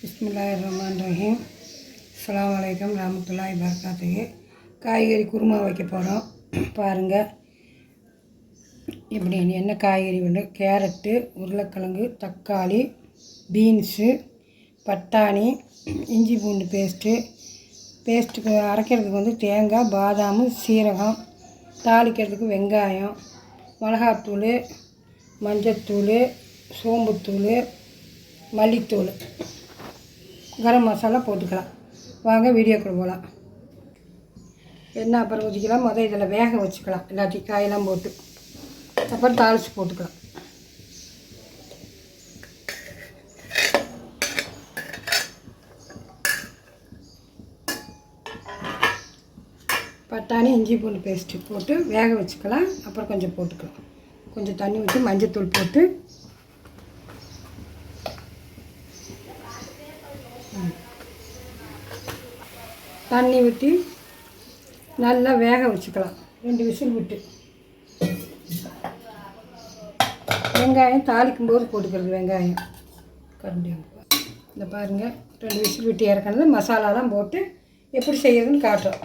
பிஸ்மில்லாஹிர்ரஹ்மானிர்ரஹீம். அஸ்ஸலாமு அலைக்கும் ரஹ்மத்துல்லாஹி வபரகாத்துஹு. காய்கறி குருமா வைக்க போகிறோம். பாருங்கள் இப்படி என்ன காய்கறி வந்து கேரட்டு, உருளைக்கிழங்கு, தக்காளி, பீன்ஸு, பட்டாணி, இஞ்சி பூண்டு பேஸ்ட்டுக்கு அரைக்கிறதுக்கு வந்து தேங்காய், பாதாம், சீரகம், தாளிக்கிறதுக்கு வெங்காயம், மிளகாத்தூள், மஞ்சத்தூள், சோம்புத்தூள், மல்லித்தூள், கரம் மசாலா போட்டுக்கலாம். வாங்க வீடியோக்குள்ள போகலாம். எண்ணெய் அப்புறம் ஊற்றிக்கலாம். இதில் வேக வச்சுக்கலாம். எல்லாத்தையும் காயெல்லாம் போட்டு அப்புறம் தாளித்து போட்டுக்கலாம். பட்டாணி, இஞ்சி பூண்டு பேஸ்ட்டு போட்டு வேக வச்சுக்கலாம். அப்புறம் கொஞ்சம் போட்டுக்கலாம். கொஞ்சம் தண்ணி ஊற்றி மஞ்சத்தூள் போட்டு தண்ணி ஊற்றி நல்லா வேக வச்சுக்கலாம். 2 விசில் விட்டு வெங்காயம் தாளிக்கும்போது போட்டுக்கிறது. வெங்காயம் கரண்டி இந்த பாருங்கள் 2 விசில் விட்டு இறக்கணும். மசாலாலாம் போட்டு எப்படி செய்யறதுன்னு காட்டுறோம்.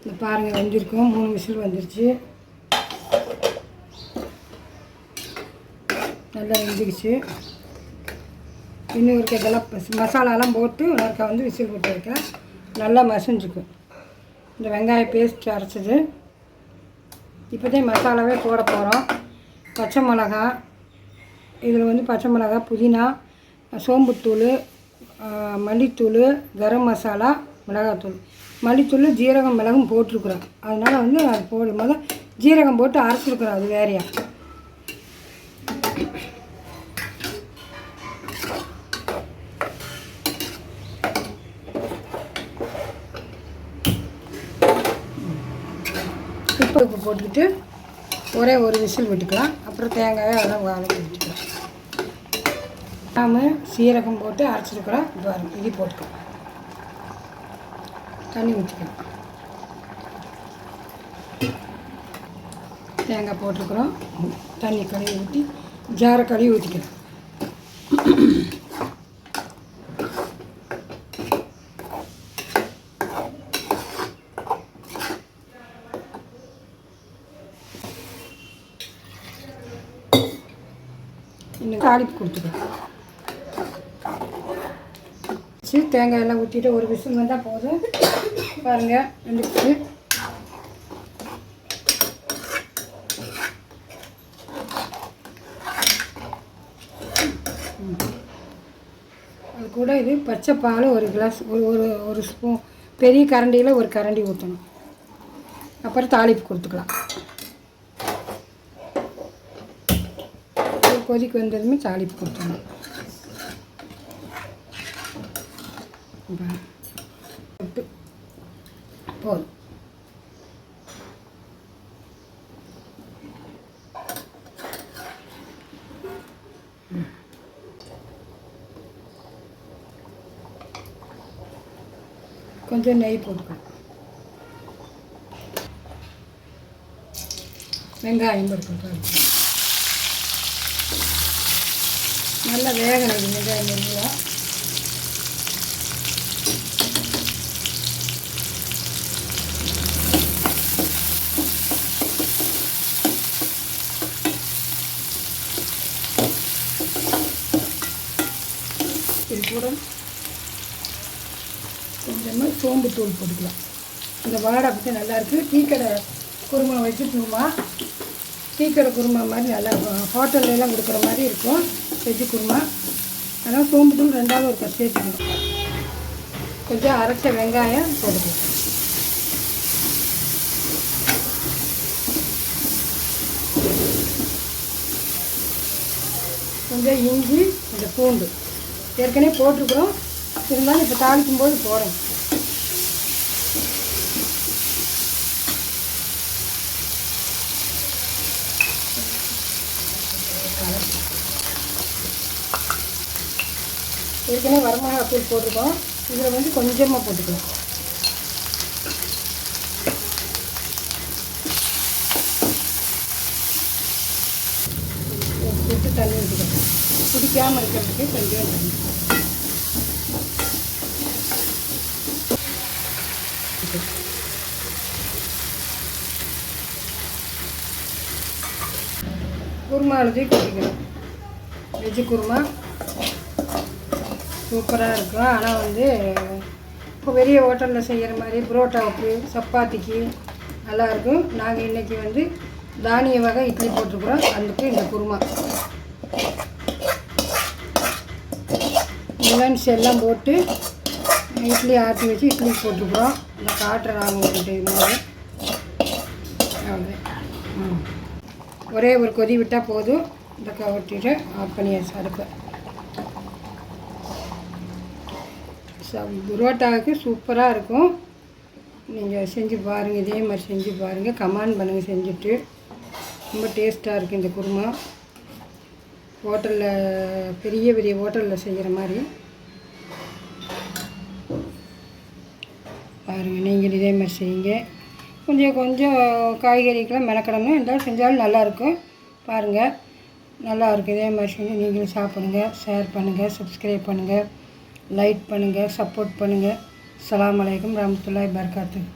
இந்த பாருங்கள் வெந்திருக்கும். 3 விசில் வந்துருச்சு. நல்லா வெந்துக்குச்சு. இன்னும் இருக்க இதெல்லாம் மசாலாலாம் போட்டு ஒருக்கா வந்து விசில் போட்டு வைக்கலாம். நல்லா மசிஞ்சுக்கும். இந்த வெங்காய பேஸ்ட் அரைச்சது இப்போதான் மசாலாவே போட போகிறோம். பச்சை மிளகா, இதில் வந்து பச்சை மிளகா, புதினா, சோம்புத்தூள், மல்லித்தூள், கரம் மசாலா, மிளகாத்தூள், மல்லித்தூள், ஜீரகம், மிளகும் போட்டிருக்குறோம். அதனால் வந்து அது போடும்போது ஜீரகம் போட்டு அரைச்சிருக்குறோம். அது வேறையா. உப்பு போட்டுக்கிட்டு ஒரே ஒரு விசில் விட்டுக்கலாம். அப்புறம் தேங்காயை அதெல்லாம் வதக்கி விட்டுக்கலாம். நாம் சீரகம் போட்டு அரைச்சிருக்கிறோம். இது போட்டுக்கலாம். தண்ணி ஊற்றிக்கலாம். தேங்காய் போட்டிருக்குறோம். தண்ணி கழுவி ஊற்றி ஜாரை கழுவி ஊற்றிக்கலாம். இன்னும் தாளிப்பு கொடுத்துக்கலாம். தேங்காயெல்லாம் ஊற்றிட்டு ஒரு விசில் வந்தால் போதும். பாருங்கள் வெந்துச்சு. அது கூட இது பச்சை பால் ஒரு கிளாஸ், ஒரு ஸ்பூன், பெரிய கரண்டியில் ஒரு கரண்டி ஊற்றணும். அப்புறம் தாளிப்பு கொடுத்துக்கலாம். கொதிக்கு வந்ததுமே தாளிப்பு கொடுத்துடணும். போதும். கொஞ்சம் நெய் போட்டுக்கலாம். வெங்காயம் போட்டுக்கலாம். நல்லா வேகணும். வெங்காயம் நல்லா இது கூட கொஞ்சமாக சோம்புத்தூள் போட்டுக்கலாம். இந்த வாடை பற்றி நல்லாயிருக்கு. டீக்கடை குருமா வச்சுட்டோமா, டீக்கடை குருமா மாதிரி நல்லா ஹோட்டல்லாம் கொடுக்குற மாதிரி இருக்கும் வெஜ்ஜு குருமா. அதனால் சோம்புத்தூள் 2வது ஒரு கப் சேர்த்துக்கணும். கொஞ்சம் அரைச்ச வெங்காயம் போட்டுக்கலாம். கொஞ்சம் இஞ்சி, கொஞ்சம் பூண்டு ஏற்கனவே போட்டிருக்குறோம். இருந்தாலும் இப்போ தாளிக்கும் போது போகிறோம். ஏற்கனவே வரமிளகாத்தூள் போட்டிருக்கோம். இதில் வந்து கொஞ்சமாக போட்டுக்கலாம். கொஞ்சம் தண்ணி ஊற்றிக்கலாம், பிடிக்காமல் இருக்கிறதுக்கு கொஞ்சம் தண்ணி. குருமா எழுதி கொட்டிக்கணும். வெஜ்ஜு குருமா சூப்பராக இருக்கும். ஆனால் வந்து இப்போ பெரிய ஹோட்டலில் செய்கிற மாதிரி புரோட்டாவுக்கு சப்பாத்திக்கு நல்லாயிருக்கும். நாங்கள் இன்றைக்கி வந்து தானிய வகை இட்லி போட்டிருக்குறோம், அதுக்கு இந்த குருமா மில்லன்ஸ் எல்லாம் போட்டு இட்லி ஆட்டி வச்சு இட்லி போட்டிருக்குறோம். இந்த காட்டுறேன் நாங்கள் உங்கள்கிட்ட இருந்தாலும் ஒரே ஒரு கொதி விட்டால் போதும். இந்த கவட்டிட்டு ஆஃப் பண்ணியாச்சு அடுப்பை. புரோட்டாவுக்கு சூப்பராக இருக்கும். நீங்கள் செஞ்சு பாருங்கள், இதே மாதிரி செஞ்சு பாருங்கள், கமெண்ட் பண்ணுங்கள் செஞ்சுட்டு. ரொம்ப டேஸ்ட்டாக இருக்குது இந்த குருமா. ஹோட்டலில் பெரிய பெரிய ஹோட்டலில் செய்கிற மாதிரி பாருங்கள். நீங்கள் இதே மாதிரி செய்யுங்க. கொஞ்சம் காய்கறிக்கெல்லாம் மெனக்கடணும், இருந்தாலும் செஞ்சாலும் நல்லாயிருக்கும். பாருங்கள், நல்லாயிருக்கும். இதே மாதிரி செஞ்சு நீங்களும் சாப்பிடுங்க. ஷேர் பண்ணுங்கள், சப்ஸ்கிரைப் பண்ணுங்கள், லைக் பண்ணுங்கள், சப்போர்ட் பண்ணுங்கள். அஸ்ஸலாமு அலைக்கும் வரஹ்மத்துல்லாஹி வபரகாத்துஹு.